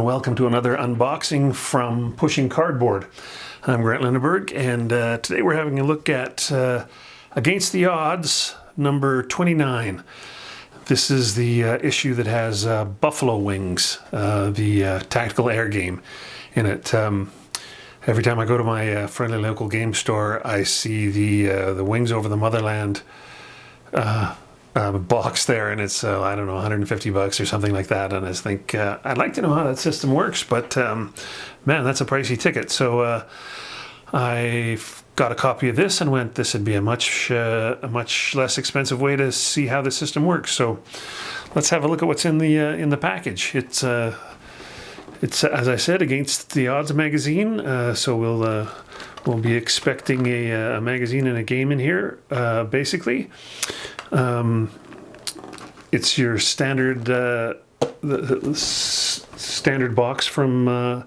welcome to another unboxing from Pushing Cardboard. I'm Grant Lindenberg, and today we're having a look at Against the Odds, number 29. This is the issue that has Buffalo Wings, the tactical air game, in it. Every time I go to my friendly local game store, I see the Wings Over the Motherland box there, and it's I don't know, $150 or something like that. And I just think I'd like to know how that system works, but man, that's a pricey ticket. So I got a copy of this and went, this would be a much less expensive way to see how the system works. So let's have a look at what's in the package. It's as I said, Against the Odds magazine. So we'll be expecting a magazine and a game in here, basically. It's your standard the standard box from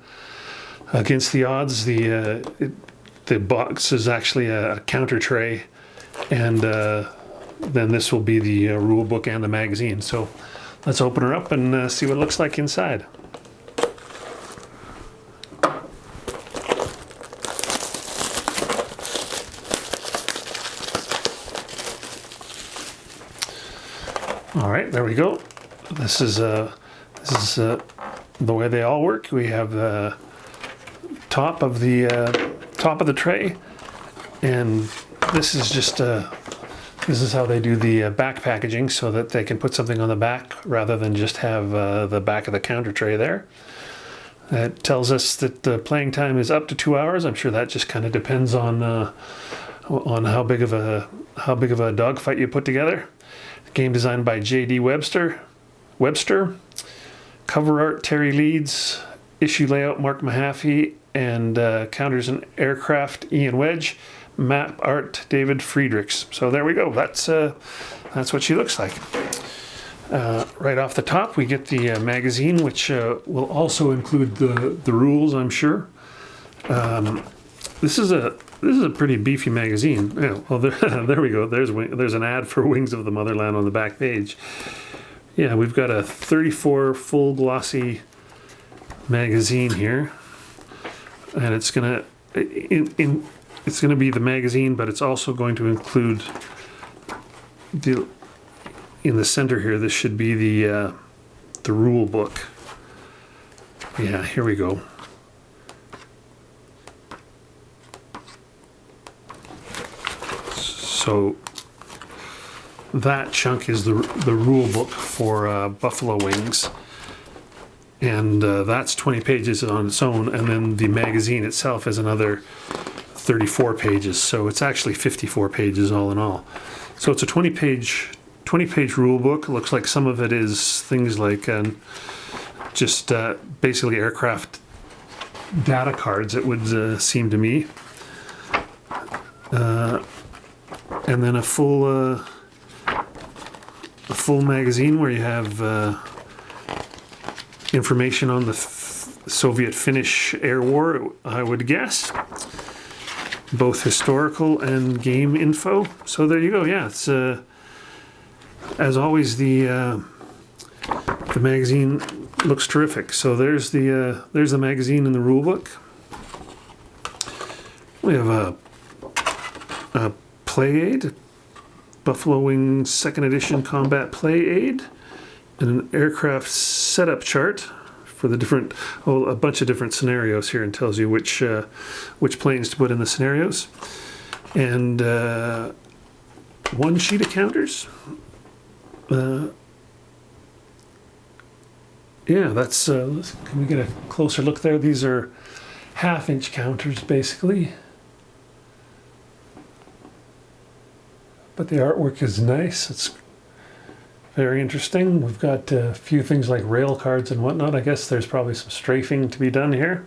Against the Odds. The box is actually a counter tray, and then this will be the rule book and the magazine. So let's open her up and see what it looks like inside. All right, there we go. This is the way they all work. We have the top of the tray, and this is just this is how they do the back packaging, so that they can put something on the back rather than just have the back of the counter tray there. It tells us that the playing time is up to 2 hours. I'm sure that just kind of depends on how big of a dogfight you put together. Game designed by J.D. Webster. Cover art Terry Leeds. Issue layout Mark Mahaffey. And counters and aircraft Ian Wedge. Map art David Friedrichs. So there we go. That's what she looks like. Right off the top, we get the magazine, which will also include the rules, I'm sure. This is a pretty beefy magazine. Yeah, well, there we go. There's an ad for Wings of the Motherland on the back page. Yeah, we've got a 34 full glossy magazine here, and it's gonna be the magazine, but it's also going to include in the center here. This should be the rule book. Yeah, here we go. So that chunk is the rule book for Buffalo Wings, and that's 20 pages on its own, and then the magazine itself is another 34 pages, so it's actually 54 pages all in all. So it's a 20-page rule book. It looks like some of it is things like just basically aircraft data cards, it would seem to me. And then a full magazine where you have information on the Soviet-Finnish air war, I would guess. Both historical and game info. So there you go. Yeah, it's as always, the magazine looks terrific. So there's the magazine and the rule book. We have a play aid, Buffalo Wings 2nd edition combat play aid, and an aircraft setup chart for the different, a bunch of different scenarios here, and tells you which planes to put in the scenarios, and one sheet of counters. Yeah, that's can we get a closer look there? These are 1/2-inch counters, basically. But the artwork is nice. It's very interesting. We've got a few things like rail cards and whatnot. I guess there's probably some strafing to be done here.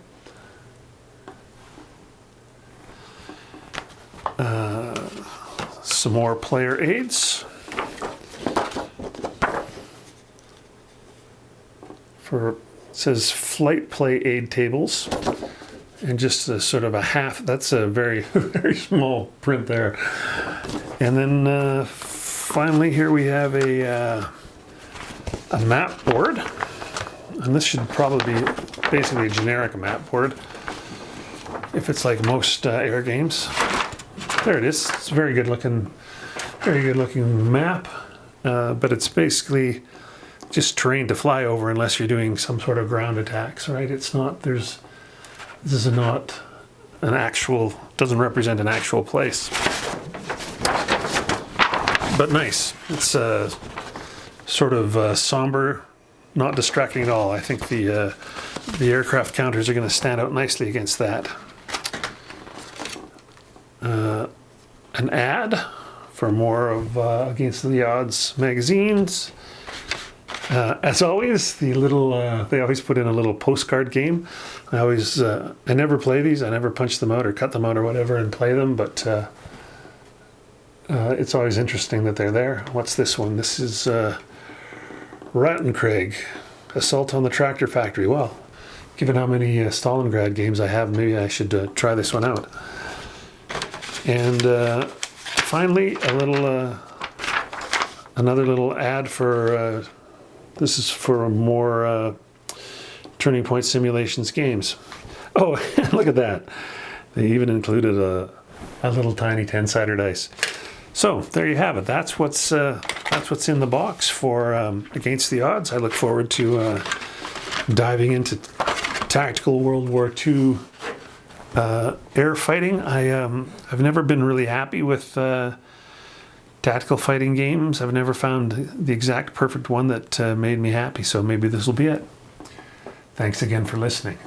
Some more player aids. It says flight play aid tables. And just a sort of a half, that's a very, very small print there. And then finally here we have a map board. and this should probably be basically a generic map board, if it's like most air games. There it is. It's a very good looking map, but it's basically just terrain to fly over unless you're doing some sort of ground attacks, right? It's not, this is not an actual, doesn't represent an actual place. But nice. It's sort of somber, not distracting at all. I think the aircraft counters are going to stand out nicely against that. An ad for more of Against the Odds magazines. As always, the little they always put in a little postcard game. I never play these. I never punch them out or cut them out or whatever and play them, but it's always interesting that they're there. What's this one? This is Rattencraig, Assault on the Tractor Factory. Well, given how many Stalingrad games I have, maybe I should try this one out. And finally, another little ad for. This is for more Turning Point Simulations games. Oh, look at that! They even included a little tiny 10-sided dice. So there you have it. That's what's in the box for Against the Odds. I look forward to diving into tactical World War II air fighting. I've never been really happy with tactical fighting games. I've never found the exact perfect one that made me happy. So maybe this will be it. Thanks again for listening.